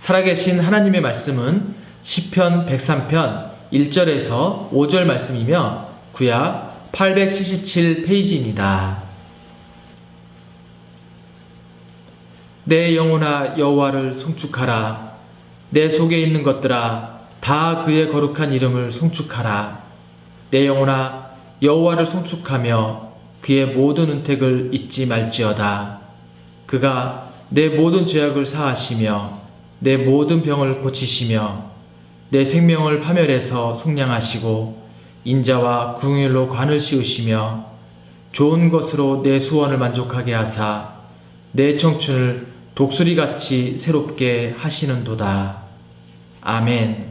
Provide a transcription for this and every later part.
살아계신 하나님의 말씀은 시편 103편 1절에서 5절 말씀이며 구약 877페이지입니다. 내 영혼아 여호와를 송축하라. 내 속에 있는 것들아 다 그의 거룩한 이름을 송축하라. 내 영혼아 여호와를 송축하며 그의 모든 은택을 잊지 말지어다. 그가 내 모든 죄악을 사하시며 내 모든 병을 고치시며 내 생명을 파멸해서 속량하시고 인자와 궁율로 관을 씌우시며 좋은 것으로 내 소원을 만족하게 하사 내 청춘을 독수리같이 새롭게 하시는도다. 아멘.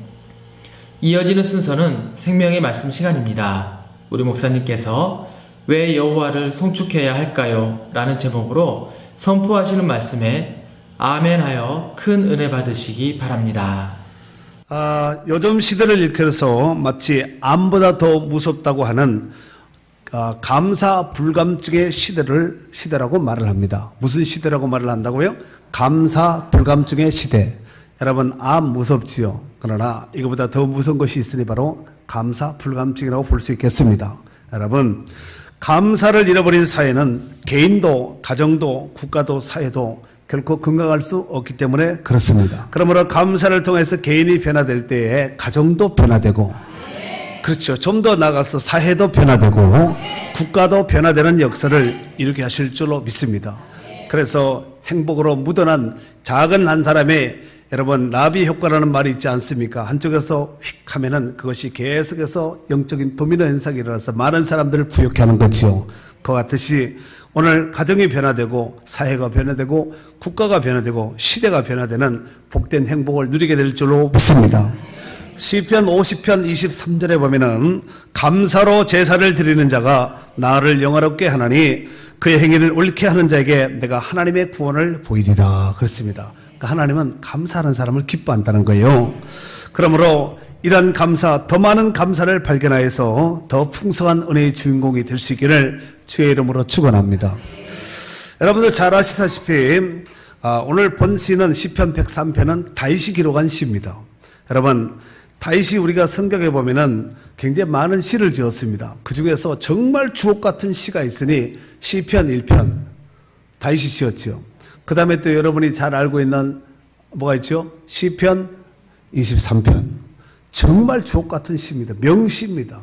이어지는 순서는 생명의 말씀 시간입니다. 우리 목사님께서 왜 여호와를 송축해야 할까요? 라는 제목으로 선포하시는 말씀에 아멘하여 큰 은혜 받으시기 바랍니다. 요즘 시대를 일컬어서 마치 암보다 더 무섭다고 하는 감사 불감증의 시대라고 말을 합니다. 무슨 시대라고 말을 한다고요? 감사 불감증의 시대. 여러분, 암 무섭지요. 그러나 이거보다 더 무서운 것이 있으니 바로 감사 불감증이라고 볼 수 있겠습니다. 여러분, 감사를 잃어버린 사회는 개인도 가정도 국가도 사회도 결코 건강할 수 없기 때문에 그렇습니다. 그러므로 감사를 통해서 개인이 변화될 때에 가정도 변화되고, 그렇죠. 좀 더 나아가서 사회도 변화되고 국가도 변화되는 역사를 이루게 하실 줄로 믿습니다. 그래서 행복으로 묻어난 작은 한 사람의 여러분 나비 효과라는 말이 있지 않습니까? 한쪽에서 휙 하면은 그것이 계속해서 영적인 도미노 현상이 일어나서 많은 사람들을 부욕해 하는 거지요. 그와 같듯이 오늘 가정이 변화되고 사회가 변화되고 국가가 변화되고 시대가 변화되는 복된 행복을 누리게 될 줄로 믿습니다. 시편 50편 23절에 보면은 감사로 제사를 드리는 자가 나를 영화롭게 하나니 그의 행위를 옳게 하는 자에게 내가 하나님의 구원을 보이리라 그랬습니다. 그러니까 하나님은 감사하는 사람을 기뻐한다는 거예요. 그러므로 이런 감사, 더 많은 감사를 발견하여서 더 풍성한 은혜의 주인공이 될 수 있기를 주의 이름으로 축원합니다. 여러분들 잘 아시다시피 오늘 본 시는 시편 103편은 다윗이 기록한 시입니다. 여러분, 다윗이 우리가 성경에 보면은 굉장히 많은 시를 지었습니다. 그 중에서 정말 주옥 같은 시가 있으니 시편 1편 다윗이 지었죠. 그 다음에 또 여러분이 잘 알고 있는 뭐가 있죠? 시편 23편. 정말 주옥 같은 시입니다. 명시입니다.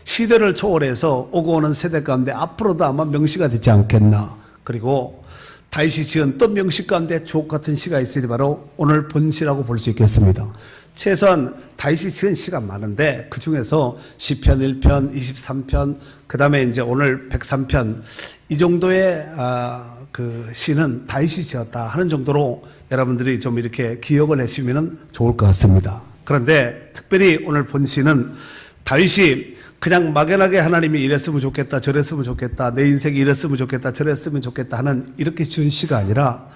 시대를 초월해서 오고 오는 세대 가운데 앞으로도 아마 명시가 되지 않겠나. 그리고 다윗이 지은 또 명시 가운데 주옥 같은 시가 있으니 바로 오늘 본 시라고 볼 수 있겠습니다. 최소한 다윗이 지은 시가 많은데 그 중에서 시편 1편, 23편, 그 다음에 이제 오늘 103편 이 정도의 그 시는 다윗이 지었다 하는 정도로 여러분들이 좀 이렇게 기억을 해주시면 좋을 것 같습니다. 그런데 특별히 오늘 본 시는 다윗이 그냥 막연하게 하나님이 이랬으면 좋겠다, 저랬으면 좋겠다, 내 인생이 이랬으면 좋겠다, 저랬으면 좋겠다 하는 이렇게 지은 시가 아니라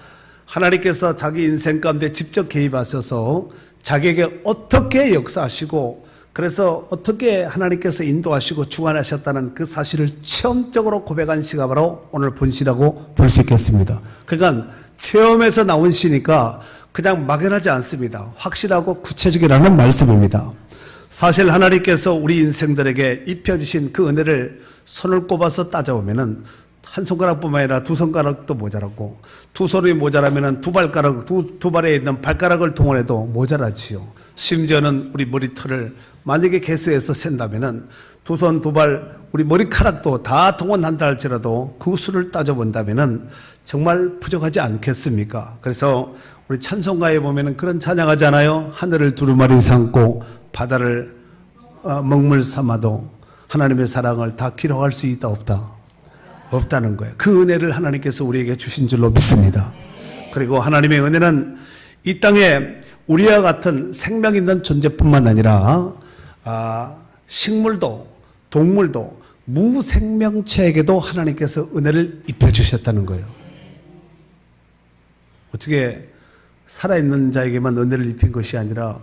하나님께서 자기 인생 가운데 직접 개입하셔서 자기에게 어떻게 역사하시고 그래서 어떻게 하나님께서 인도하시고 주관하셨다는 그 사실을 체험적으로 고백한 시가 바로 오늘 본 시라고 볼 수 있겠습니다. 그러니까 체험에서 나온 시니까 그냥 막연하지 않습니다. 확실하고 구체적이라는 말씀입니다. 사실 하나님께서 우리 인생들에게 입혀주신 그 은혜를 손을 꼽아서 따져보면은 한 손가락뿐만 아니라 두 손가락도 모자라고 두 손이 모자라면은 두 발가락, 두 발에 있는 발가락을 동원해도 모자라지요. 심지어는 우리 머리털을 만약에 개수해서 센다면은 두 손, 두 발, 우리 머리카락도 다 동원한다 할지라도 그 수를 따져본다면은 정말 부족하지 않겠습니까? 그래서 우리 찬송가에 보면은 그런 찬양하잖아요. 하늘을 두루마리 삼고 바다를 먹물 삼아도 하나님의 사랑을 다 기록할 수 있다 없다? 없다는 거예요. 그 은혜를 하나님께서 우리에게 주신 줄로 믿습니다. 그리고 하나님의 은혜는 이 땅에 우리와 같은 생명 있는 존재뿐만 아니라 식물도 동물도 무생명체에게도 하나님께서 은혜를 입혀주셨다는 거예요. 어떻게 살아있는 자에게만 은혜를 입힌 것이 아니라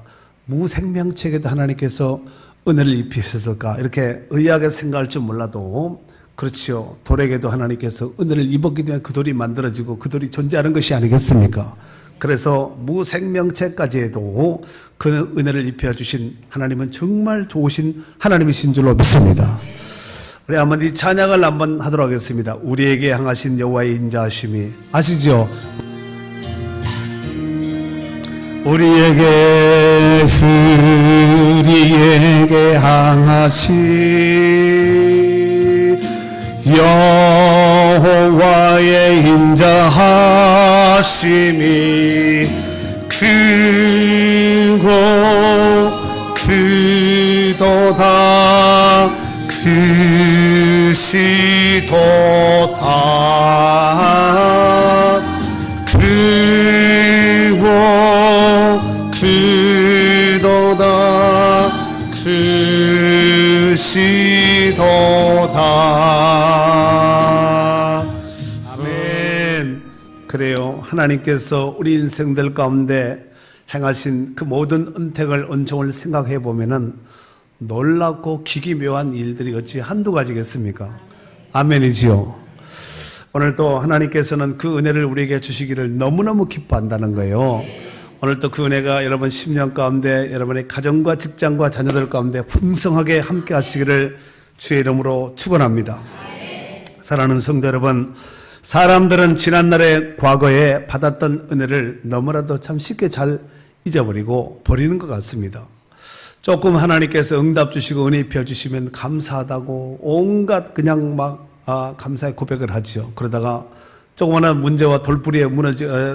무생명체에게도 하나님께서 은혜를 입히셨을까 이렇게 의아하게 생각할 줄 몰라도 그렇지요. 돌에게도 하나님께서 은혜를 입었기 때문에 그 돌이 만들어지고 그 돌이 존재하는 것이 아니겠습니까? 그래서 무생명체까지 해도 그 은혜를 입혀 주신 하나님은 정말 좋으신 하나님이신 줄로 믿습니다. 우리 한번 이 찬양을 한번 하도록 하겠습니다. 우리에게 향하신 여호와의 인자하심이 아시죠? 우리에게 향하신 여호와의 인자하심이 크고 크도다 크시도다 크고 크도다 크시도다. 아멘. 그래요. 하나님께서 우리 인생들 가운데 행하신 그 모든 은택을 은총을 생각해 보면은 놀랍고 기기묘한 일들이 어찌 한두 가지겠습니까? 아멘이지요. 오늘 또 하나님께서는 그 은혜를 우리에게 주시기를 너무너무 기뻐한다는 거예요. 오늘 또 그 은혜가 여러분 10년 가운데 여러분의 가정과 직장과 자녀들 가운데 풍성하게 함께 하시기를 주의 이름으로 축원합니다. 사랑하는 성도 여러분, 사람들은 지난날의 과거에 받았던 은혜를 너무나도 참 쉽게 잘 잊어버리고 버리는 것 같습니다. 조금 하나님께서 응답 주시고 은혜 입혀 주시면 감사하다고 온갖 그냥 막 감사의 고백을 하죠. 그러다가 조그마한 문제와 돌부리에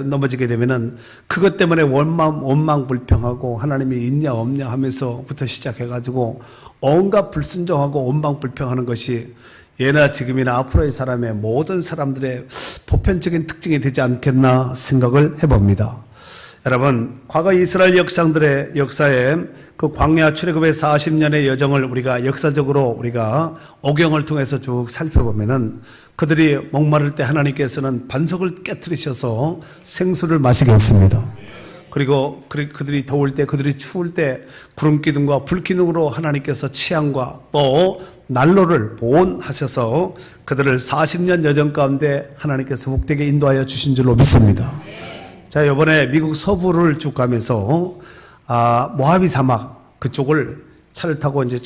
넘어지게 되면은 그것 때문에 원망불평하고 하나님이 있냐 없냐 하면서부터 시작해가지고 온갖 불순종하고 원망불평하는 것이 예나 지금이나 앞으로의 사람의 모든 사람들의 보편적인 특징이 되지 않겠나 생각을 해봅니다. 여러분, 과거 이스라엘 역사에 그 광야 출애굽의 40년의 여정을 우리가 역사적으로 우리가 오경을 통해서 쭉 살펴보면은 그들이 목마를 때 하나님께서는 반석을 깨뜨리셔서 생수를 마시게 했습니다. 그리고 그들이 더울 때, 그들이 추울 때 구름 기둥과 불 기둥으로 하나님께서 취향과 또 난로를 보온하셔서 그들을 40년 여정 가운데 하나님께서 복되게 인도하여 주신 줄로 믿습니다. 자, 이번에 미국 서부를 쭉 가면서 모하비 사막 그쪽을 차를 타고 이제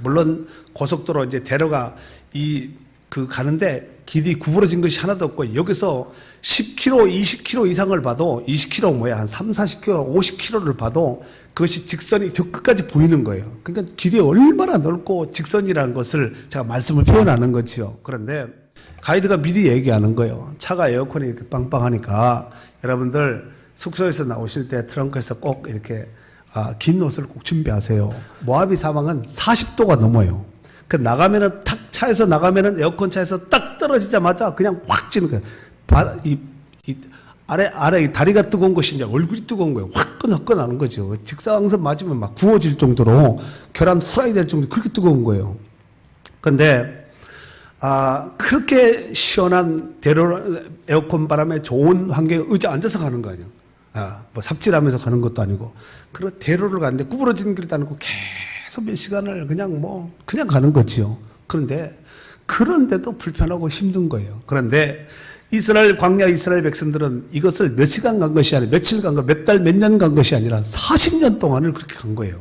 물론 고속도로 이제 대로가 가는데 길이 구부러진 것이 하나도 없고 여기서 10km, 20km 이상을 봐도 20km 뭐야 한 3, 40km, 50km를 봐도 그것이 직선이 저 끝까지 보이는 거예요. 그러니까 길이 얼마나 넓고 직선이라는 것을 제가 말씀을 표현하는 거지요. 그런데 가이드가 미리 얘기하는 거예요. 차가 에어컨이 이렇게 빵빵하니까 여러분들 숙소에서 나오실 때 트렁크에서 꼭 이렇게 긴 옷을 꼭 준비하세요. 모하비 사막은 40도가 넘어요. 그 나가면은 탁 차에서 나가면은 에어컨 차에서 딱 떨어지자마자 그냥 확 찌는 거예요. 아래 다리가 뜨거운 것이 이제 얼굴이 뜨거운 거예요. 화끈화끈하는 거죠. 직사광선 맞으면 막 구워질 정도로 계란 후라이 될 정도로 그렇게 뜨거운 거예요. 그런데 그렇게 시원한 에어컨 바람에 좋은 환경에 의자 앉아서 가는 거 아니에요. 뭐 삽질하면서 가는 것도 아니고. 그리고 대로를 가는데 구부러진 길도 아니고 계속 몇 시간을 그냥 가는 거지요. 그런데도 불편하고 힘든 거예요. 그런데 광야 이스라엘 백성들은 이것을 몇 시간 간 것이 아니라 며칠 간 거, 몇 달, 몇 년 간 것이 아니라 40년 동안을 그렇게 간 거예요.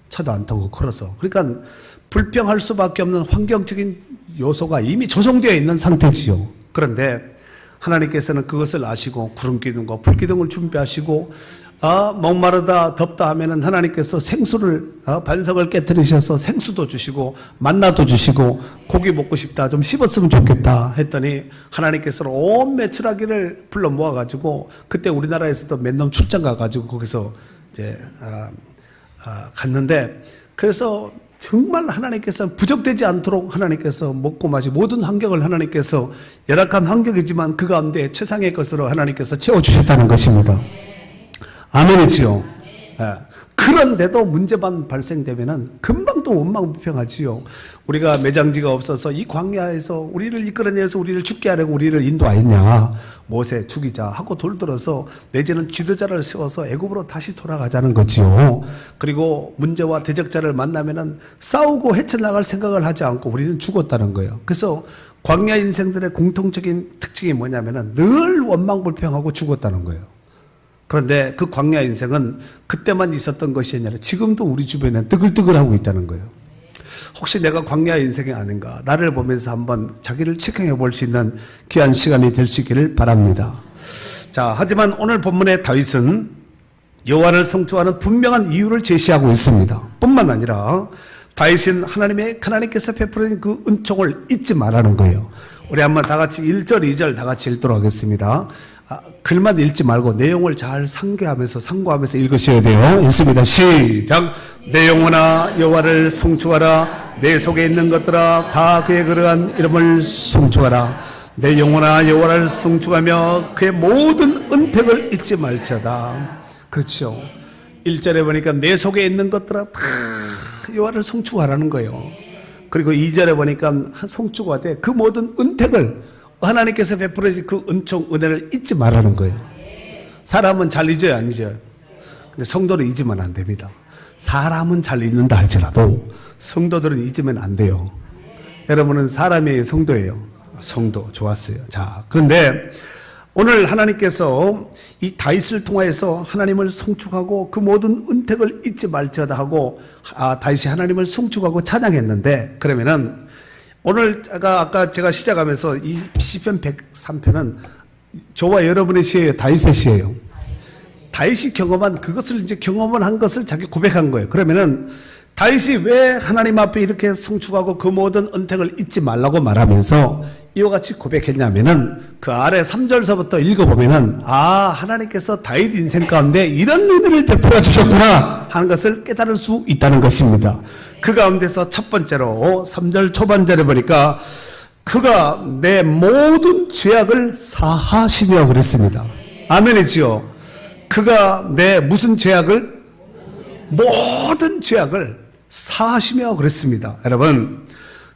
차도 안 타고 걸어서. 그러니까 불평할 수밖에 없는 환경적인 요소가 이미 조성되어 있는 상태지요. 그런데 하나님께서는 그것을 아시고 구름 기둥과 불 기둥을 준비하시고 목마르다 덥다 하면은 하나님께서 생수를 반석을 깨뜨리셔서 생수도 주시고 만나도 주시고 고기 먹고 싶다 좀 씹었으면 좋겠다 했더니 하나님께서는 온 메추라기를 불러 모아가지고 그때 우리나라에서도 몇 놈 출장 가가지고 거기서 이제 갔는데 그래서 정말 하나님께서 부족되지 않도록 하나님께서 먹고 마시 모든 환경을 하나님께서 열악한 환경이지만 그 가운데 최상의 것으로 하나님께서 채워주셨다는 것입니다. 아멘이지요. 그런데도 문제만 발생되면은 금방 또 원망불평하지요. 우리가 매장지가 없어서 이 광야에서 우리를 이끌어내서 우리를 죽게 하려고 우리를 인도하였냐. 모세 죽이자 하고 돌들어서 내지는 지도자를 세워서 애굽으로 다시 돌아가자는 거지요. 그리고 문제와 대적자를 만나면은 싸우고 헤쳐나갈 생각을 하지 않고 우리는 죽었다는 거예요. 그래서 광야 인생들의 공통적인 특징이 뭐냐면은 늘 원망불평하고 죽었다는 거예요. 그런데 그 광야 인생은 그때만 있었던 것이 아니라 지금도 우리 주변에 뜨글뜨글하고 있다는 거예요. 혹시 내가 광야 인생이 아닌가? 나를 보면서 한번 자기를 측정해 볼 수 있는 귀한 시간이 될 수 있기를 바랍니다. 자, 하지만 오늘 본문의 다윗은 여호와를 성취하는 분명한 이유를 제시하고 있습니다. 뿐만 아니라 다윗은 하나님께서 베풀어진 그 은총을 잊지 말라는 거예요. 우리 한번 다 같이 1절, 2절 다 같이 읽도록 하겠습니다. 글만 읽지 말고 내용을 잘 상고하면서 읽으셔야 돼요. 읽습니다. 시작. 내 영혼아 여호와를 송축하라. 내 속에 있는 것들아 다 그의 거룩한 이름을 송축하라. 내 영혼아 여호와를 송축하며 그의 모든 은택을 잊지 말지어다. 그렇죠. 1절에 보니까 내 속에 있는 것들아 다 여호와를 송축하라는 거예요. 그리고 2절에 보니까 송축하되 그 모든 은택을 하나님께서 베풀어진 그 은총 은혜를 잊지 말라는 거예요. 사람은 잘 잊어요, 안 잊어요? 근데 성도는 잊으면 안 됩니다. 사람은 잘 잊는다 할지라도 성도들은 잊으면 안 돼요. 여러분은 사람이에요, 성도예요? 성도. 좋았어요. 자, 그런데 오늘 하나님께서 이 다윗을 통하여서 하나님을 송축하고 그 모든 은택을 잊지 말지어다 하고 다윗이 하나님을 송축하고 찬양했는데, 그러면은 오늘 아까 제가 시작하면서 이 시편 103편은 저와 여러분의 시예요, 다윗의 시예요. 다윗이 경험한 그것을 이제 경험을 한 것을 자기 고백한 거예요. 그러면은 다윗이 왜 하나님 앞에 이렇게 송축하고 그 모든 은택을 잊지 말라고 말하면서 이와 같이 고백했냐면은 그 아래 3절서부터 읽어보면은 하나님께서 다윗 인생 가운데 이런 은혜를 베풀어 주셨구나 하는 것을 깨달을 수 있다는 것입니다. 그 가운데서 첫 번째로 3절 초반절에 보니까 그가 내 모든 죄악을 사하시며 그랬습니다. 아멘이지요. 그가 내 무슨 죄악을? 모든 죄악을 사하시며 그랬습니다. 여러분,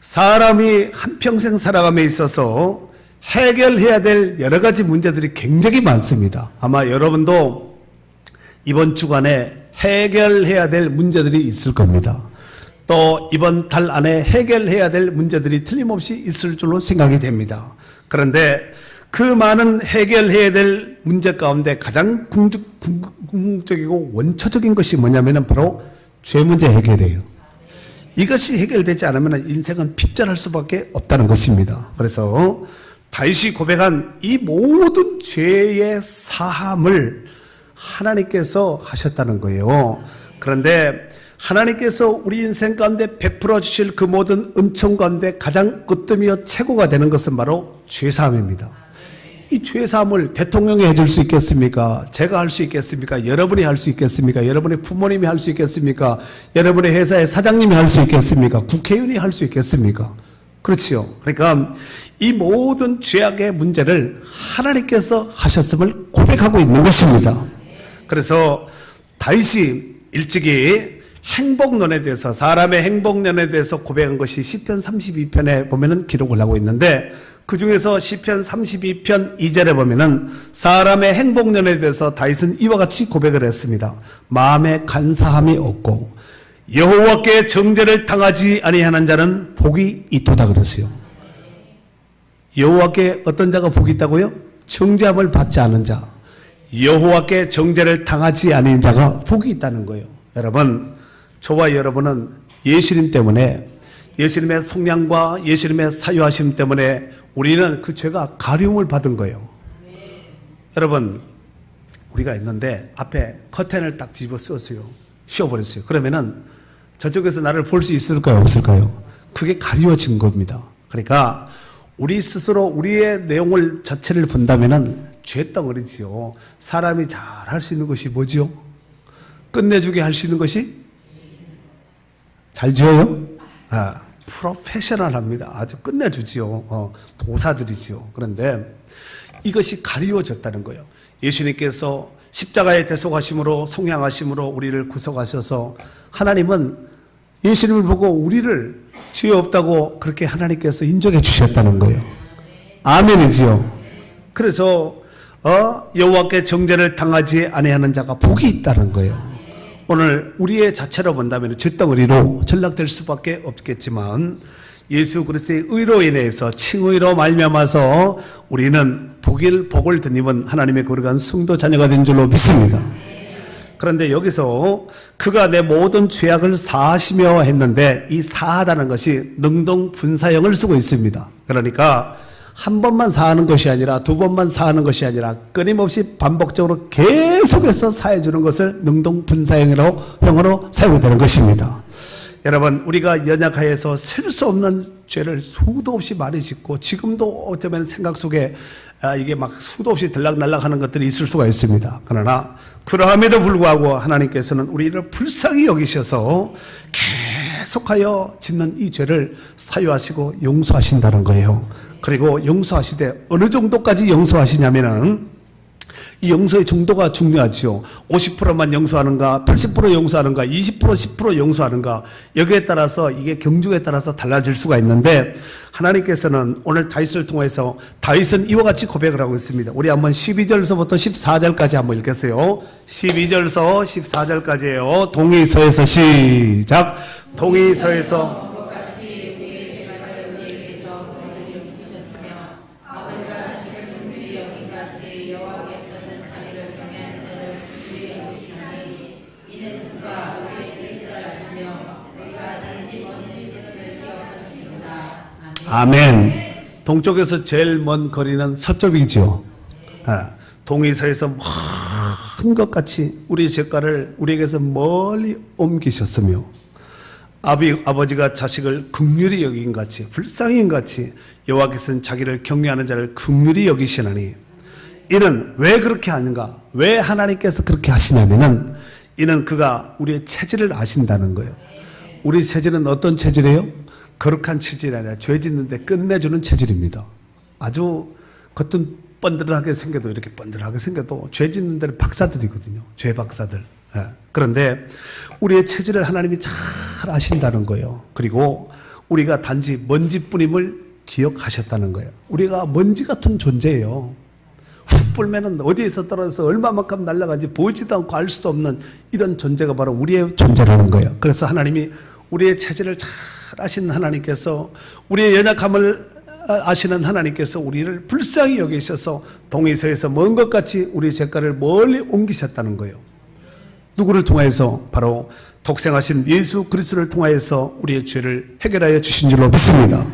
사람이 한평생 살아감에 있어서 해결해야 될 여러 가지 문제들이 굉장히 많습니다. 아마 여러분도 이번 주간에 해결해야 될 문제들이 있을 겁니다. 또 이번 달 안에 해결해야 될 문제들이 틀림없이 있을 줄로 생각이 됩니다. 그런데 그 많은 해결해야 될 문제 가운데 가장 궁극적이고 원초적인 것이 뭐냐면 바로 죄 문제 해결이에요. 이것이 해결되지 않으면 인생은 핍절할 수밖에 없다는 것입니다. 그래서 다윗이 고백한 이 모든 죄의 사함을 하나님께서 하셨다는 거예요. 그런데 하나님께서 우리 인생 가운데 베풀어 주실 그 모든 은총 가운데 가장 으뜸이요 최고가 되는 것은 바로 죄사함입니다. 이 죄사함을 대통령이 해줄 수 있겠습니까? 제가 할 수 있겠습니까? 여러분이 할 수 있겠습니까? 여러분의 부모님이 할 수 있겠습니까? 여러분의 회사의 사장님이 할 수 있겠습니까? 국회의원이 할 수 있겠습니까? 그렇지요. 그러니까 이 모든 죄악의 문제를 하나님께서 하셨음을 고백하고 있는 것입니다. 그래서 다윗이 일찍이 행복론에 대해서, 사람의 행복론에 대해서 고백한 것이 시편 32편에 보면은 기록을 하고 있는데, 그 중에서 시편 32편 2절에 보면은 사람의 행복론에 대해서 다윗은 이와 같이 고백을 했습니다. 마음에 간사함이 없고 여호와께 정죄를 당하지 아니하는 자는 복이 있도다 그랬어요. 여호와께 어떤 자가 복이 있다고요? 정죄함을 받지 않은 자, 여호와께 정죄를 당하지 않은 자가 복이 있다는 거예요. 여러분, 저와 여러분은 예수님 때문에, 예수님의 속량과 예수님의 사유하심 때문에 우리는 그 죄가 가려움을 받은 거예요. 여러분, 우리가 있는데 앞에 커튼을 딱 뒤집어 씌웠어요. 씌워버렸어요. 그러면은 저쪽에서 나를 볼 수 있을까요? 없을까요? 그게 가리워진 겁니다. 그러니까 우리 스스로 우리의 내용을 자체를 본다면은 죄덩어리지요. 사람이 잘 할 수 있는 것이 뭐지요? 끝내주게 할 수 있는 것이 잘 지어요? 프로페셔널합니다. 아주 끝내주지요. 도사들이지요. 그런데 이것이 가리워졌다는 거예요. 예수님께서 십자가의 대속하심으로, 성향하심으로 우리를 구속하셔서 하나님은 예수님을 보고 우리를 죄 없다고 그렇게 하나님께서 인정해 주셨다는 거예요. 아멘이지요. 그래서 여호와께 정죄를 당하지 아니하는 자가 복이 있다는 거예요. 오늘 우리의 자체로 본다면 쇳덩어리로 전락될 수밖에 없겠지만 예수 그리스도의 의로 인해서 칭의로 말미암아서 우리는 복을 덧입은 하나님의 거룩한 성도 자녀가 된 줄로 믿습니다. 그런데 여기서 그가 내 모든 죄악을 사하시며 했는데 이 사하다는 것이 능동분사형을 쓰고 있습니다. 그러니까 한 번만 사하는 것이 아니라 두 번만 사하는 것이 아니라 끊임없이 반복적으로 계속해서 사해주는 것을 능동분사형으로 사용이 되는 것입니다. 여러분, 우리가 연약하여서 셀 수 없는 죄를 수도 없이 많이 짓고 지금도 어쩌면 생각 속에 이게 막 수도 없이 들락날락 하는 것들이 있을 수가 있습니다. 그러나 그러함에도 불구하고 하나님께서는 우리를 불쌍히 여기셔서 계속하여 짓는 이 죄를 사유하시고 용서하신다는 거예요. 그리고 용서하시되 어느 정도까지 용서하시냐면은 이 용서의 정도가 중요하죠. 50%만 용서하는가, 80% 용서하는가, 20%, 10% 용서하는가, 여기에 따라서 이게 경중에 따라서 달라질 수가 있는데 하나님께서는 오늘 다윗을 통해서 다윗은 이와 같이 고백을 하고 있습니다. 우리 한번 12절서부터 14절까지 한번 읽겠어요. 12절서 14절까지예요. 동의서에서 시작. 동의서에서 아멘. 동쪽에서 제일 먼 거리는 서쪽이죠. 동의서에서 먼 것 같이 우리 죄가를 우리에게서 멀리 옮기셨으며 아버지가 자식을 긍휼히 여긴 같이 불쌍히 여긴 같이 여호와께서는 자기를 경외하는 자를 긍휼히 여기시나니 이는 왜 그렇게 하는가? 왜 하나님께서 그렇게 하시냐면은 이는 그가 우리의 체질을 아신다는 거예요. 우리 체질은 어떤 체질이에요? 거룩한 체질이 아니라 죄 짓는데 끝내주는 체질입니다. 아주 겉은 번들하게 생겨도 이렇게 번들하게 생겨도 죄 짓는 데는 박사들이거든요. 죄 박사들. 그런데 우리의 체질을 하나님이 잘 아신다는 거예요. 그리고 우리가 단지 먼지뿐임을 기억하셨다는 거예요. 우리가 먼지 같은 존재예요. 훅 불면은 어디에서 떨어져서 얼마만큼 날아가는지 보이지도 않고 알 수도 없는 이런 존재가 바로 우리의 존재라는 거예요. 그래서 하나님이 우리의 체질을 잘 아시는 하나님께서 우리의 연약함을 아시는 하나님께서 우리를 불쌍히 여기셔서 동의서에서 먼 것 같이 우리 죄가를 멀리 옮기셨다는 거예요. 누구를 통하여서? 바로 독생하신 예수 그리스도를 통하여서 우리의 죄를 해결하여 주신 줄로 믿습니다.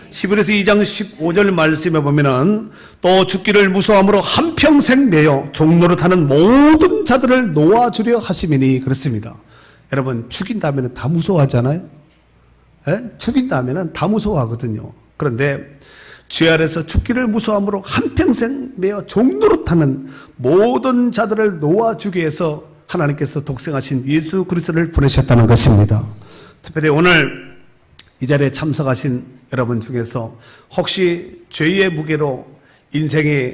히브리서 2장 15절 말씀에 보면은 또 죽기를 무서함으로 한평생 매여 종노릇하는 모든 자들을 놓아주려 하심이니 그렇습니다. 여러분, 죽인다면 다 무서워하잖아요. 죽인다면 다 무서워하거든요. 그런데 죄 아래서 죽기를 무서함으로 한평생 매어 종노릇하는 모든 자들을 놓아주기 위해서 하나님께서 독생하신 예수 그리스도를 보내셨다는 것입니다. 특별히 오늘 이 자리에 참석하신 여러분 중에서 혹시 죄의 무게로 인생이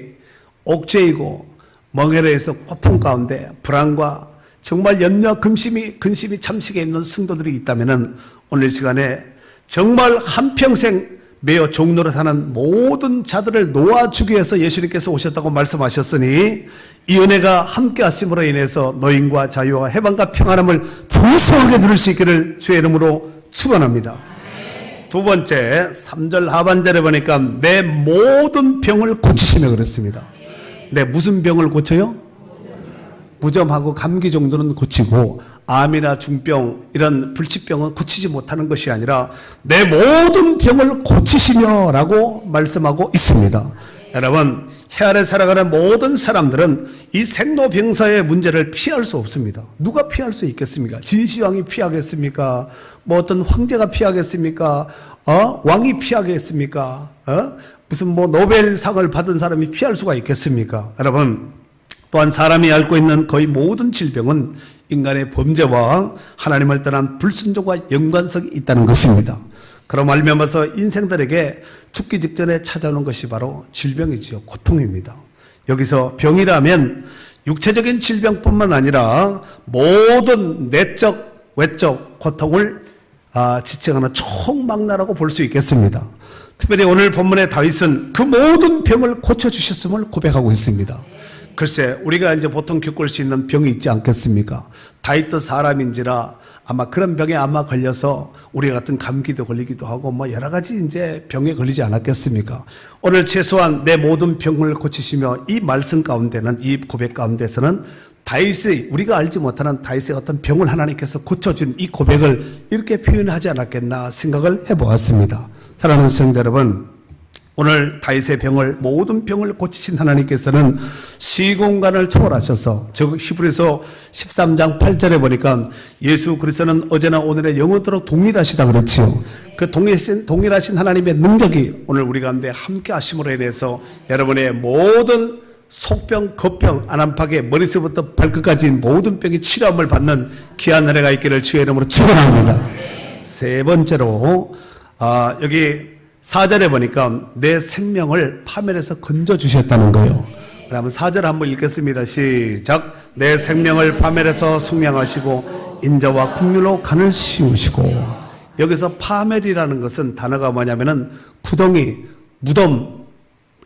옥죄이고 멍해로해서 고통 가운데 불안과 정말 염려, 근심이 잠식해 있는 성도들이 있다면 오늘 시간에 정말 한평생 매어 종노릇하는 모든 자들을 놓아주기 위해서 예수님께서 오셨다고 말씀하셨으니 이 은혜가 함께 하심으로 인해서 노임과 자유와 해방과 평안함을 풍성하게 누릴 수 있기를 주의 이름으로 축원합니다. 두 번째 3절 하반절에 보니까 내 모든 병을 고치시며 그랬습니다. 내 무슨 병을 고쳐요? 무좀하고 감기 정도는 고치고 암이나 중병 이런 불치병은 고치지 못하는 것이 아니라 내 모든 병을 고치시며 라고 말씀하고 있습니다. 여러분, 해 아래 살아가는 모든 사람들은 이 생로병사의 문제를 피할 수 없습니다. 누가 피할 수 있겠습니까? 진시황이 피하겠습니까? 뭐 어떤 황제가 피하겠습니까? 왕이 피하겠습니까? 무슨 뭐 노벨상을 받은 사람이 피할 수가 있겠습니까? 여러분, 또한 사람이 앓고 있는 거의 모든 질병은 인간의 범죄와 하나님을 떠난 불순종과 연관성이 있다는 것입니다. 그럼 말미암아서 인생들에게 죽기 직전에 찾아오는 것이 바로 질병이지요. 고통입니다. 여기서 병이라면 육체적인 질병뿐만 아니라 모든 내적, 외적 고통을 지칭하는 총망라라고 볼 수 있겠습니다. 특별히 오늘 본문의 다윗은 그 모든 병을 고쳐주셨음을 고백하고 있습니다. 글쎄, 우리가 이제 보통 겪을 수 있는 병이 있지 않겠습니까? 다윗도 사람인지라 아마 그런 병에 아마 걸려서 우리 같은 감기도 걸리기도 하고 뭐 여러 가지 이제 병에 걸리지 않았겠습니까? 오늘 최소한 내 모든 병을 고치시며 이 말씀 가운데는 이 고백 가운데서는 다윗의 우리가 알지 못하는 다윗의 어떤 병을 하나님께서 고쳐준 이 고백을 이렇게 표현하지 않았겠나 생각을 해보았습니다. 사랑하는 성도 여러분, 오늘 다윗의 병을 모든 병을 고치신 하나님께서는 시공간을 초월하셔서 즉 히브리서 13장 8절에 보니까 예수 그리스도는 어제나 오늘의 영원토록 동일하시다 그렇지요. 그 동일하신 하나님의 능력이 오늘 우리 가운데 함께 하심으로 인해서 여러분의 모든 속병, 겉병, 안암파괴, 머리서부터 발끝까지 모든 병이 치료함을 받는 귀한 은혜가 있기를 주의 이름으로 축원합니다. 세 번째로 여기 4절에 보니까 내 생명을 파멸해서 건져주셨다는 거예요. 그러면 4절 한번 읽겠습니다. 시작. 내 생명을 파멸해서 숙명하시고 인자와 국률로 간을 씌우시고. 여기서 파멸이라는 것은 단어가 뭐냐면은 구덩이, 무덤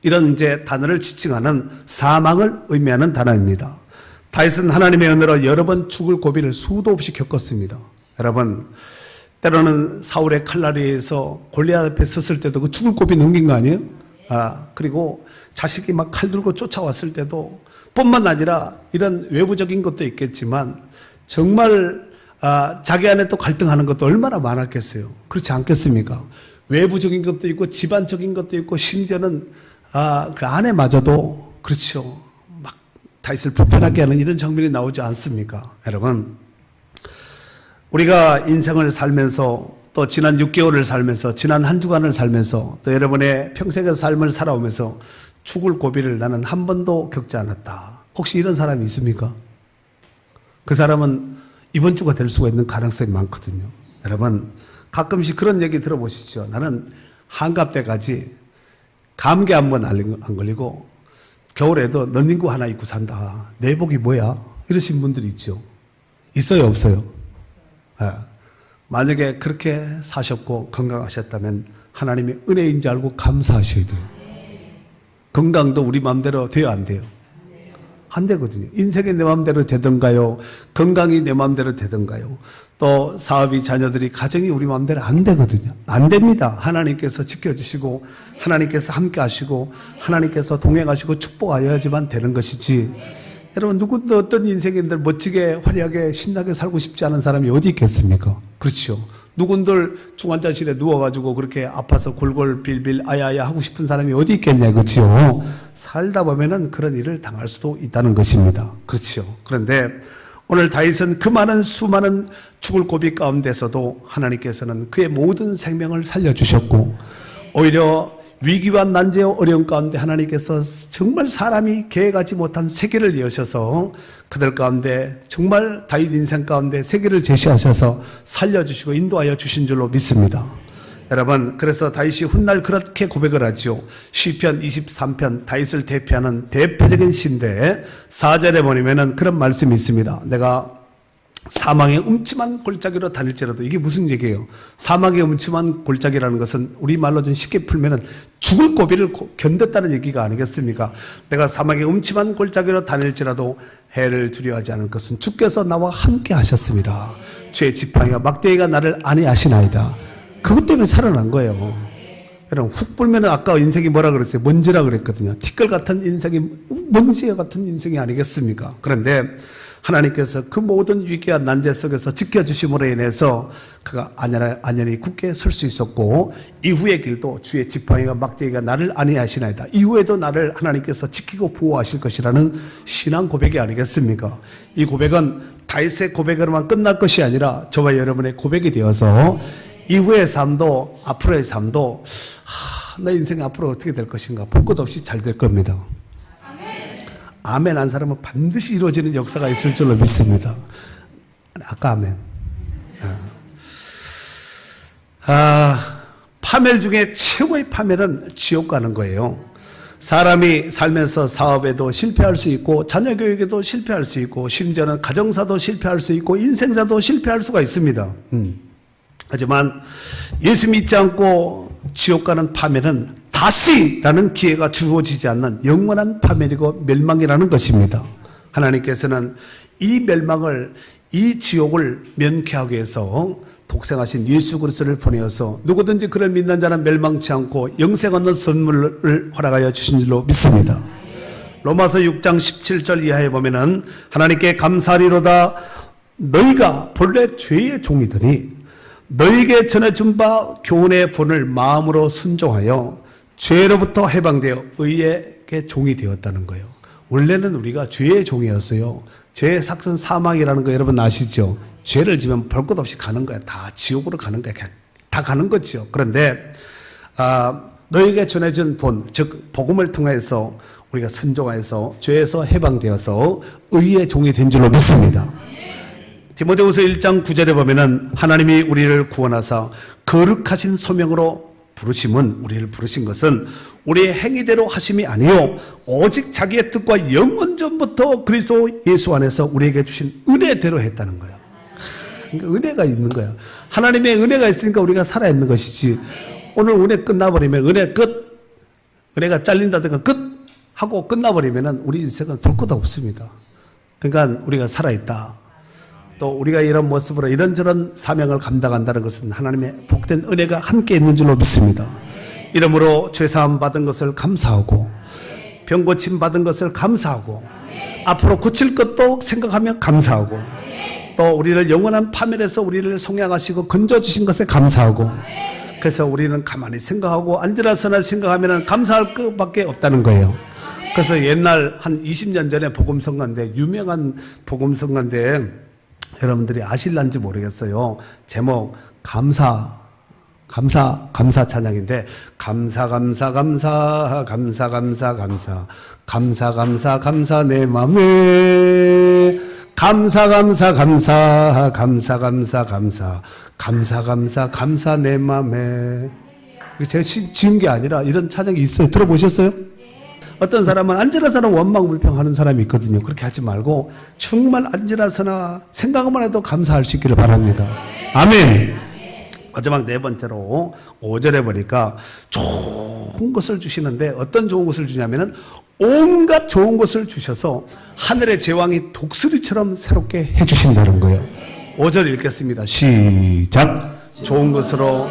이런 이제 단어를 지칭하는 사망을 의미하는 단어입니다. 다윗은 하나님의 은혜로 여러 번 죽을 고비를 수도 없이 겪었습니다. 여러분, 때로는 사울의 칼날에서 골리앗 앞에 섰을 때도 그 죽을 고비 넘긴 거 아니에요? 그리고 자식이 막 칼 들고 쫓아왔을 때도 뿐만 아니라 이런 외부적인 것도 있겠지만 정말 자기 안에 또 갈등하는 것도 얼마나 많았겠어요. 그렇지 않겠습니까? 외부적인 것도 있고 집안적인 것도 있고 심지어는 그 안에마저도 그렇죠. 막 다윗을 불편하게 하는 이런 장면이 나오지 않습니까? 여러분, 우리가 인생을 살면서 또 지난 6개월을 살면서 지난 한 주간을 살면서 또 여러분의 평생의 삶을 살아오면서 죽을 고비를 나는 한 번도 겪지 않았다. 혹시 이런 사람이 있습니까? 그 사람은 이번 주가 될 수가 있는 가능성이 많거든요. 여러분, 가끔씩 그런 얘기 들어보시죠. 나는 한갑 때까지 감기 한 번 안 걸리고 겨울에도 런닝구 하나 입고 산다. 내복이 뭐야? 이러신 분들이 있죠. 있어요, 없어요? 만약에 그렇게 사셨고 건강하셨다면 하나님의 은혜인지 알고 감사하셔야 돼요. 건강도 우리 마음대로 돼요, 안 돼요? 안 되거든요. 인생이 내 마음대로 되던가요? 건강이 내 마음대로 되던가요? 또 사업이, 자녀들이, 가정이 우리 마음대로 안 되거든요. 안 됩니다. 하나님께서 지켜주시고 하나님께서 함께 하시고 하나님께서 동행하시고 축복하여야지만 되는 것이지. 여러분, 누구도 어떤 인생인들 멋지게 화려하게 신나게 살고 싶지 않은 사람이 어디 있겠습니까? 그렇죠. 누군들 중환자실에 누워가지고 그렇게 아파서 골골 빌빌 아야야 하고 싶은 사람이 어디 있겠냐, 그렇죠. 살다 보면은 그런 일을 당할 수도 있다는 것입니다. 그렇죠. 그런데 오늘 다윗은 그 많은 수많은 죽을 고비 가운데서도 하나님께서는 그의 모든 생명을 살려주셨고 오히려 위기와 난제와 어려움 가운데 하나님께서 정말 사람이 계획하지 못한 세계를 여셔서 그들 가운데 정말 다윗 인생 가운데 세계를 제시하셔서 살려주시고 인도하여 주신 줄로 믿습니다. 여러분, 그래서 다윗이 훗날 그렇게 고백을 하죠. 시편 23편 다윗을 대표하는 대표적인 시인데 4절에 보면은 그런 말씀이 있습니다. 내가 사망의 음침한 골짜기로 다닐지라도. 이게 무슨 얘기예요? 사망의 음침한 골짜기라는 것은 우리말로 좀 쉽게 풀면은 죽을 고비를 견뎠다는 얘기가 아니겠습니까? 내가 사망의 음침한 골짜기로 다닐지라도 해를 두려워하지 않을 것은 주께서 나와 함께 하셨습니다. 주의 지팡이와 막대기가 나를 안위하시나이다. 그것 때문에 살아난 거예요. 여러분, 훅 불면은 아까 인생이 뭐라 그랬어요? 먼지라 그랬거든요. 티끌 같은 인생이 먼지 같은 인생이 아니겠습니까? 그런데 하나님께서 그 모든 위기와 난제 속에서 지켜주심으로 인해서 그가 안연히 굳게 설 수 있었고 이후의 길도 주의 지팡이와 막대기가 나를 안위하시나이다. 이후에도 나를 하나님께서 지키고 보호하실 것이라는 신앙 고백이 아니겠습니까? 이 고백은 다윗의 고백으로만 끝날 것이 아니라 저와 여러분의 고백이 되어서 이후의 삶도 앞으로의 삶도 내 인생이 앞으로 어떻게 될 것인가 볼 것 없이 잘 될 겁니다. 아멘 한 사람은 반드시 이루어지는 역사가 있을 줄로 믿습니다. 아까 아멘. 파멸 중에 최고의 파멸은 지옥 가는 거예요. 사람이 살면서 사업에도 실패할 수 있고 자녀 교육에도 실패할 수 있고 심지어는 가정사도 실패할 수 있고 인생사도 실패할 수가 있습니다. 하지만 예수 믿지 않고 지옥 가는 파멸은 다시라는 기회가 주어지지 않는 영원한 파멸이고 멸망이라는 것입니다. 하나님께서는 이 멸망을 이 지옥을 면케하기 위해서 독생하신 예수 그리스도를 보내어서 누구든지 그를 믿는 자는 멸망치 않고 영생 얻는 선물을 허락하여 주신 줄로 믿습니다. 로마서 6장 17절 이하에 보면은 하나님께 감사하리로다 너희가 본래 죄의 종이더니 너희에게 전해준 바 교훈의 본을 마음으로 순종하여 죄로부터 해방되어 의의 종이 되었다는 거예요. 원래는 우리가 죄의 종이었어요. 죄의 삭은 사망이라는 거 여러분 아시죠? 죄를 지면 볼 것 없이 가는 거야. 다 지옥으로 가는 거야. 그냥 다 가는 거죠. 그런데 너에게 전해준 본, 즉 복음을 통해서 우리가 순종하여서 죄에서 해방되어서 의의 종이 된 줄로 믿습니다. 디모데후서 1장 9절에 보면은 하나님이 우리를 구원하사 거룩하신 소명으로 부르심은 우리를 부르신 것은 우리의 행위대로 하심이 아니요 오직 자기의 뜻과 영원 전부터 그리스도 예수 안에서 우리에게 주신 은혜대로 했다는 거예요. 그러니까 은혜가 있는 거야. 하나님의 은혜가 있으니까 우리가 살아있는 것이지. 오늘 은혜 끝나버리면 은혜 끝, 은혜가 잘린다든가 끝 하고 끝나버리면 우리 인생은 볼 것도 없습니다. 그러니까 우리가 살아있다. 또 우리가 이런 모습으로 이런저런 사명을 감당한다는 것은 하나님의 복된 은혜가 함께 있는 줄로 믿습니다. 이러므로 죄사함 받은 것을 감사하고 병 고침 받은 것을 감사하고 앞으로 고칠 것도 생각하며 감사하고 또 우리를 영원한 파멸에서 우리를 속량하시고 건져주신 것에 감사하고 그래서 우리는 가만히 생각하고 앉으라서나 생각하면 감사할 것밖에 없다는 거예요. 그래서 옛날 한 20년 전에 복음성가인데 유명한 복음성가인데 여러분들이 아실란지 모르겠어요. 제목 감사 찬양인데 감사 내 맘에 감사 내 맘에 이거 제가 지은 게 아니라 이런 찬양이 있어요. 들어보셨어요? 어떤 사람은 앉으라서나 원망불평하는 사람이 있거든요. 그렇게 하지 말고 정말 앉으라서나 생각만 해도 감사할 수 있기를 바랍니다. 아멘. 마지막 네 번째로 5절에 보니까 좋은 것을 주시는데 어떤 좋은 것을 주냐면은 온갖 좋은 것을 주셔서 하늘의 제왕이 독수리처럼 새롭게 해주신다는 거예요. 5절 읽겠습니다. 시작. 좋은 것으로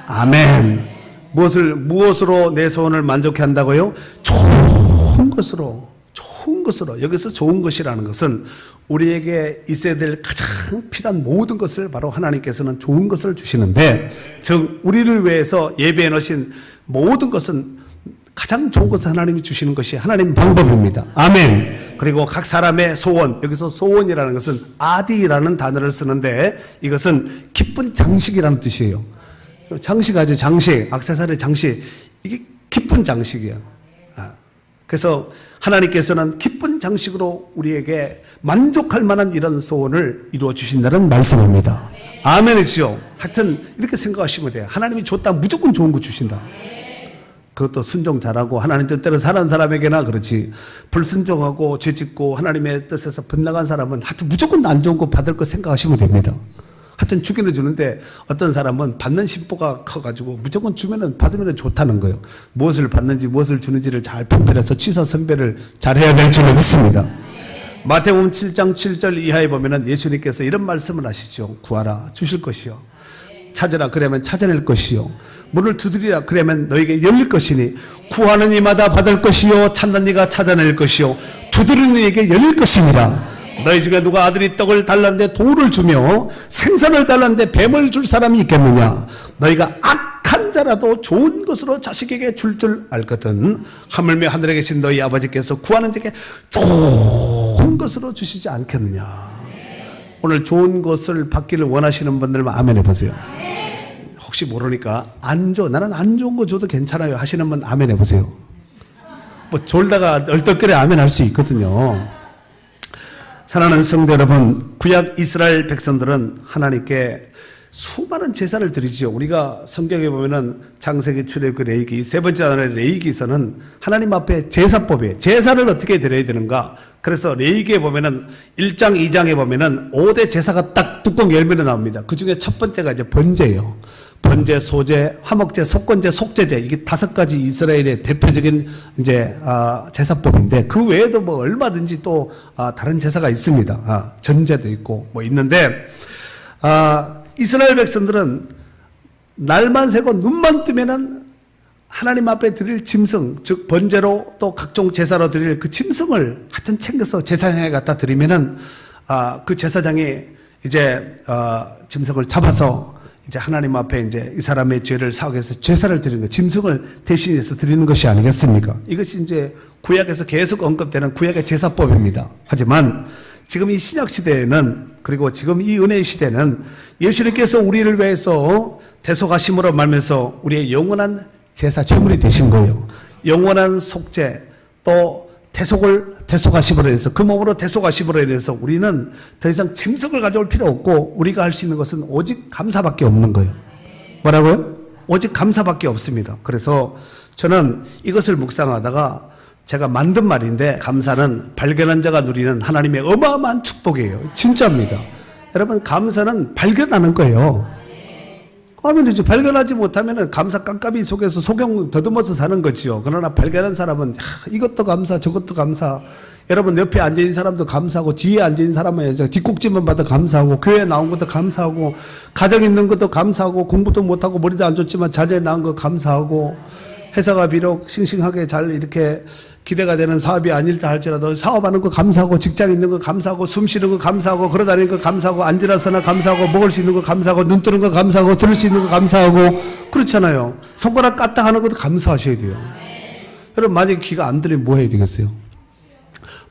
아멘. 무엇으로 내 소원을 만족해 한다고요? 좋은 것으로. 여기서 좋은 것이라는 것은 우리에게 있어야 될 가장 필요한 모든 것을 바로 하나님께서는 좋은 것을 주시는데, 즉 우리를 위해서 예배해 놓으신 모든 것은 가장 좋은 것을 하나님이 주시는 것이 하나님 방법입니다. 아멘. 그리고 각 사람의 소원, 여기서 소원이라는 것은 아디라는 단어를 쓰는데 이것은 기쁜 장식이라는 뜻이에요. 장식하죠. 장식, 액세서리 장식. 이게 기쁜 장식이야. 그래서 하나님께서는 기쁜 장식으로 우리에게 만족할 만한 이런 소원을 이루어 주신다는 말씀입니다. 아멘이죠. 하여튼 이렇게 생각하시면 돼요. 하나님이 줬다 무조건 좋은 거 주신다. 그것도 순종 잘하고 하나님 뜻대로 사는 사람에게나 그렇지, 불순종하고 죄짓고 하나님의 뜻에서 빗나간 사람은 하여튼 무조건 안 좋은 거 받을 거 생각하시면 됩니다. 하여튼 주기는 주는데 어떤 사람은 받는 심보가 커가지고 무조건 주면은 받으면 좋다는 거예요. 무엇을 받는지 무엇을 주는지를 잘 분별해서 취사 선별을 잘 해야 될 줄로 믿습니다. 마태복음 7장 7절 이하에 보면은 예수님께서 이런 말씀을 하시죠. 구하라 주실 것이요, 찾으라 그러면 찾아낼 것이요, 문을 두드리라 그러면 너에게 열릴 것이니 구하는 이마다 받을 것이요 찾는 이가 찾아낼 것이요 두드리는 이에게 열릴 것입니다. 너희 중에 누가 아들이 떡을 달라는데 돌을 주며 생선을 달라는데 뱀을 줄 사람이 있겠느냐? 너희가 악한 자라도 좋은 것으로 자식에게 줄 알거든 하물며 하늘에 계신 너희 아버지께서 구하는 자에게 좋은 것으로 주시지 않겠느냐? 오늘 좋은 것을 받기를 원하시는 분들만 아멘 해보세요. 혹시 모르니까 나는 안 좋은 거 줘도 괜찮아요 하시는 분 아멘 해보세요. 뭐 졸다가 얼떨결에 아멘 할 수 있거든요. 사랑하는 성도 여러분, 구약 이스라엘 백성들은 하나님께 수많은 제사를 드리죠. 우리가 성경에 보면은 창세기, 출애굽기, 레위기, 세 번째 단어의 레위기에서는 하나님 앞에 제사법이에요. 제사를 어떻게 드려야 되는가? 그래서 레위기에 보면은 1장, 2장에 보면은 5대 제사가 딱 뚜껑 열면에 나옵니다. 그 중에 첫 번째가 이제 번제예요. 번제, 소제, 화목제, 속건제, 속제제 이게 5가지 이스라엘의 대표적인 이제 제사법인데 그 외에도 뭐 얼마든지 또 다른 제사가 있습니다. 전제도 있고 뭐 있는데 이스라엘 백성들은 날만 새고 눈만 뜨면은 하나님 앞에 드릴 짐승, 즉 번제로 또 각종 제사로 드릴 그 짐승을 하여튼 챙겨서 제사장에 갖다 드리면은 그 제사장이 이제 짐승을 잡아서 이제 하나님 앞에 이제 이 사람의 죄를 사하기 위해서 제사를 드리는 거, 짐승을 대신해서 드리는 것이 아니겠습니까? 이것이 이제 구약에서 계속 언급되는 구약의 제사법입니다. 하지만 지금 이 신약 시대에는 그리고 지금 이 은혜의 시대는 예수님께서 우리를 위해서 대속하심으로 말면서 우리의 영원한 제사 제물이 되신 거예요. 영원한 속죄 또 대속하심으로 인해서 그 몸으로 대속하심으로 인해서 우리는 더 이상 짐승을 가져올 필요 없고 우리가 할 수 있는 것은 오직 감사밖에 없는 거예요. 뭐라고요? 오직 감사밖에 없습니다. 그래서 저는 이것을 묵상하다가 제가 만든 말인데 감사는 발견한 자가 누리는 하나님의 어마어마한 축복이에요. 진짜입니다. 여러분 감사는 발견하는 거예요. 하면 이제 발견하지 못하면 감사 깜깜이 속에서 소경 더듬어서 사는 거지요. 그러나 발견한 사람은 이것도 감사 저것도 감사. 여러분 옆에 앉아있는 사람도 감사하고 뒤에 앉아있는 사람은 뒷꼭지만 봐도 감사하고 교회에 나온 것도 감사하고 가정 있는 것도 감사하고 공부도 못하고 머리도 안 좋지만 자녀에 낳은 거 감사하고 회사가 비록 싱싱하게 잘 이렇게 기대가 되는 사업이 아닐다 할지라도 사업하는 거 감사하고 직장 있는 거 감사하고 숨 쉬는 거 감사하고 걸어다니는 거 감사하고 앉으라서나 감사하고 먹을 수 있는 거 감사하고 눈 뜨는 거 감사하고 들을 수 있는 거 감사하고 그렇잖아요. 손가락 까딱 하는 것도 감사하셔야 돼요. 여러분 만약에 귀가 안 들리면 뭐 해야 되겠어요?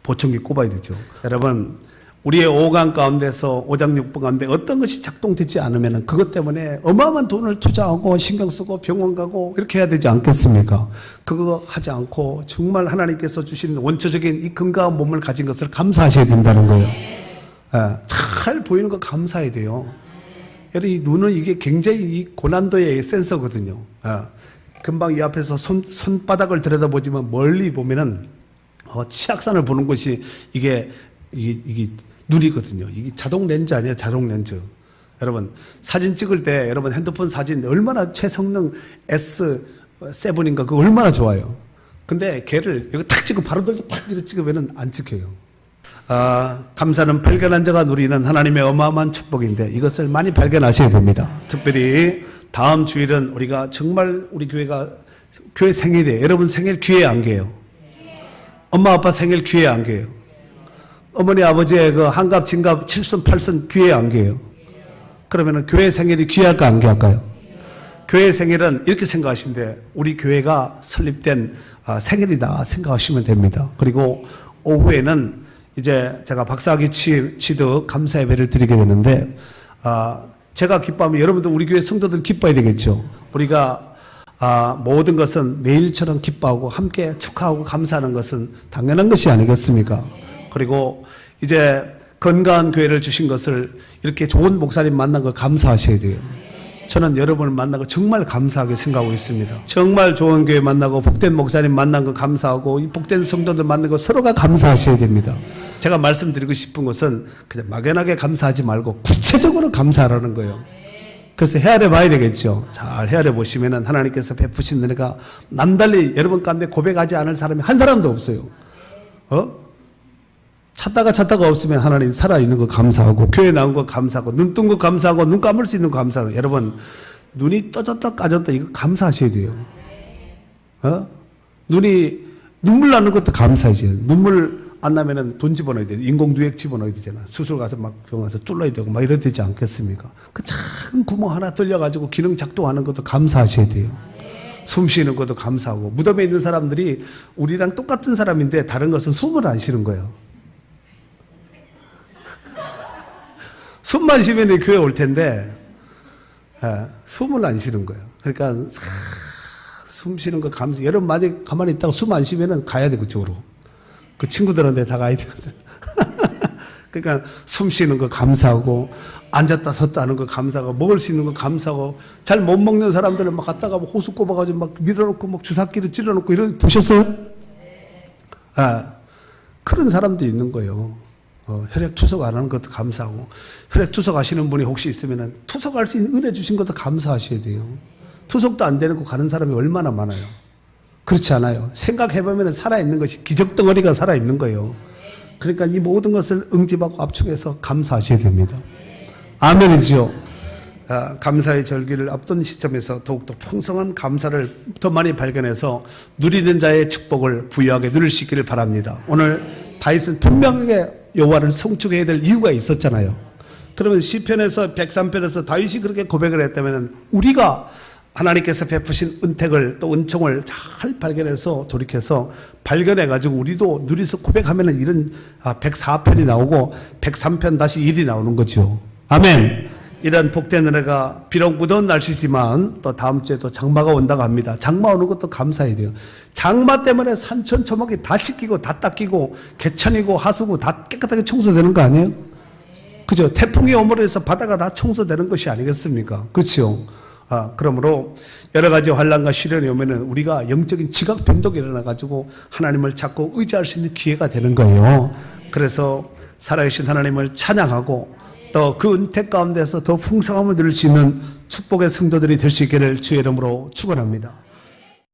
보청기 꼽아야 되죠. 여러분 우리의 오감 가운데서 오장육부 가운데 어떤 것이 작동되지 않으면 그것 때문에 어마어마한 돈을 투자하고 신경 쓰고 병원 가고 이렇게 해야 되지 않겠습니까? 그거 하지 않고 정말 하나님께서 주신 원초적인 이 건강한 몸을 가진 것을 감사하셔야 된다는 거예요. 잘 보이는 거 감사해야 돼요. 여러분 이 눈은 이게 굉장히 이 고난도의 센서거든요. 금방 이 앞에서 손바닥을 들여다보지만 멀리 보면은 치악산을 보는 것이 이게 눈이거든요. 이게 자동 렌즈 아니에요? 자동 렌즈. 여러분 사진 찍을 때 여러분 핸드폰 사진 얼마나 최성능 S7인가 그거 얼마나 좋아요. 근데 걔를 여기 탁 찍고 바로 돌려 팍 이렇게 찍으면 안 찍혀요. 감사는 발견한 자가 누리는 하나님의 어마어마한 축복인데 이것을 많이 발견하셔야 됩니다. 특별히 다음 주일은 우리가 정말 우리 교회 생일이에요. 여러분 생일 귀해요 안 귀해요? 엄마 아빠 생일 귀해요 안 귀해요? 어머니 아버지의 그 한갑 진갑 칠순 팔순 귀해요 안 귀해요? 그러면은 교회 생일이 귀할까 안 귀할까요? 교회 생일은 이렇게 생각하시면 돼요. 우리 교회가 설립된 생일이다 생각하시면 됩니다. 그리고 오후에는 이제 제가 박사학위 취득 감사 예배를 드리게 되는데 제가 기뻐하면 여러분들 우리 교회 성도들 기뻐해야 되겠죠. 우리가 모든 것은 매일처럼 기뻐하고 함께 축하하고 감사하는 것은 당연한 것이 아니겠습니까? 그리고 이제 건강한 교회를 주신 것을 이렇게 좋은 목사님 만난 걸 감사하셔야 돼요. 저는 여러분을 만나고 정말 감사하게 생각하고 있습니다. 정말 좋은 교회 만나고 복된 목사님 만난 거 감사하고 이 복된 성도들 만난 거 서로가 감사하셔야 됩니다. 제가 말씀드리고 싶은 것은 그냥 막연하게 감사하지 말고 구체적으로 감사하라는 거예요. 그래서 헤아려 봐야 되겠죠. 잘 헤아려 보시면은 하나님께서 베푸신 은혜가 남달리 여러분 가운데 고백하지 않을 사람이 한 사람도 없어요. 찾다가 없으면 하나님 살아있는 거 감사하고 교회 나온 거 감사하고 눈 뜬 거 감사하고 눈 감을 수 있는 거 감사하고 여러분 눈이 떠졌다 까졌다 이거 감사하셔야 돼요. 눈이 눈물 나는 것도 감사하지. 눈물 안 나면은 돈 집어넣어야 돼요. 인공누액 집어넣어야 되잖아. 수술 가서 막 병원 가서 뚫어야 되고 막 이래야 되지 않겠습니까? 그 작은 구멍 하나 뚫려가지고 기능 작동하는 것도 감사하셔야 돼요. 숨 쉬는 것도 감사하고 무덤에 있는 사람들이 우리랑 똑같은 사람인데 다른 것은 숨을 안 쉬는 거예요. 숨만 쉬면 교회 올 텐데 숨을 안 쉬는 거예요. 그러니까 숨 쉬는 거 감사. 여러분 만약에 가만히 있다가 숨 안 쉬면은 가야 돼 그쪽으로. 그 친구들한테 다 가야 되거든. 그러니까 숨 쉬는 거 감사하고 앉았다 섰다 하는 거 감사하고 먹을 수 있는 거 감사하고 잘 못 먹는 사람들은 막 갔다가 호수 꼽아가지고 막 밀어놓고 막 주사기를 찔러놓고 이런 보셨어요? 그런 사람도 있는 거예요. 혈액 투석 안 하는 것도 감사하고, 혈액 투석 하시는 분이 혹시 있으면 투석할 수 있는 은혜 주신 것도 감사하셔야 돼요. 투석도 안 되는 거 가는 사람이 얼마나 많아요. 그렇지 않아요. 생각해보면 살아있는 것이 기적덩어리가 살아있는 거예요. 그러니까 이 모든 것을 응집하고 압축해서 감사하셔야 됩니다. 아멘이죠. 감사의 절기를 앞둔 시점에서 더욱더 풍성한 감사를 더 많이 발견해서 누리는 자의 축복을 부유하게 누릴 수 있기를 바랍니다. 오늘 다윗은 분명하게 여호와를 송축해야 될 이유가 있었잖아요. 그러면 시편에서 103편에서 다윗이 그렇게 고백을 했다면 우리가 하나님께서 베푸신 은택을 또 은총을 잘 발견해서 돌이켜서 발견해가지고 우리도 누리서 고백하면 이런 104편이 나오고 103편 다시 1이 나오는 거죠. 아멘. 이런 복된 은혜가 비록 무더운 날씨지만 또 다음 주에 또 장마가 온다고 합니다. 장마 오는 것도 감사해야 돼요. 장마 때문에 산천초목이 다 씻기고 다 닦이고 개천이고 하수구 다 깨끗하게 청소되는 거 아니에요? 그죠? 태풍이 오므로 해서 바다가 다 청소되는 것이 아니겠습니까? 그렇죠? 그러므로 여러 가지 환난과 시련이 오면은 우리가 영적인 지각 변동이 일어나가지고 하나님을 찾고 의지할 수 있는 기회가 되는 거예요. 그래서 살아계신 하나님을 찬양하고 또 그 은택 가운데서 더 풍성함을 누릴 수 있는 축복의 성도들이 될 수 있기를 주의 이름으로 축원합니다.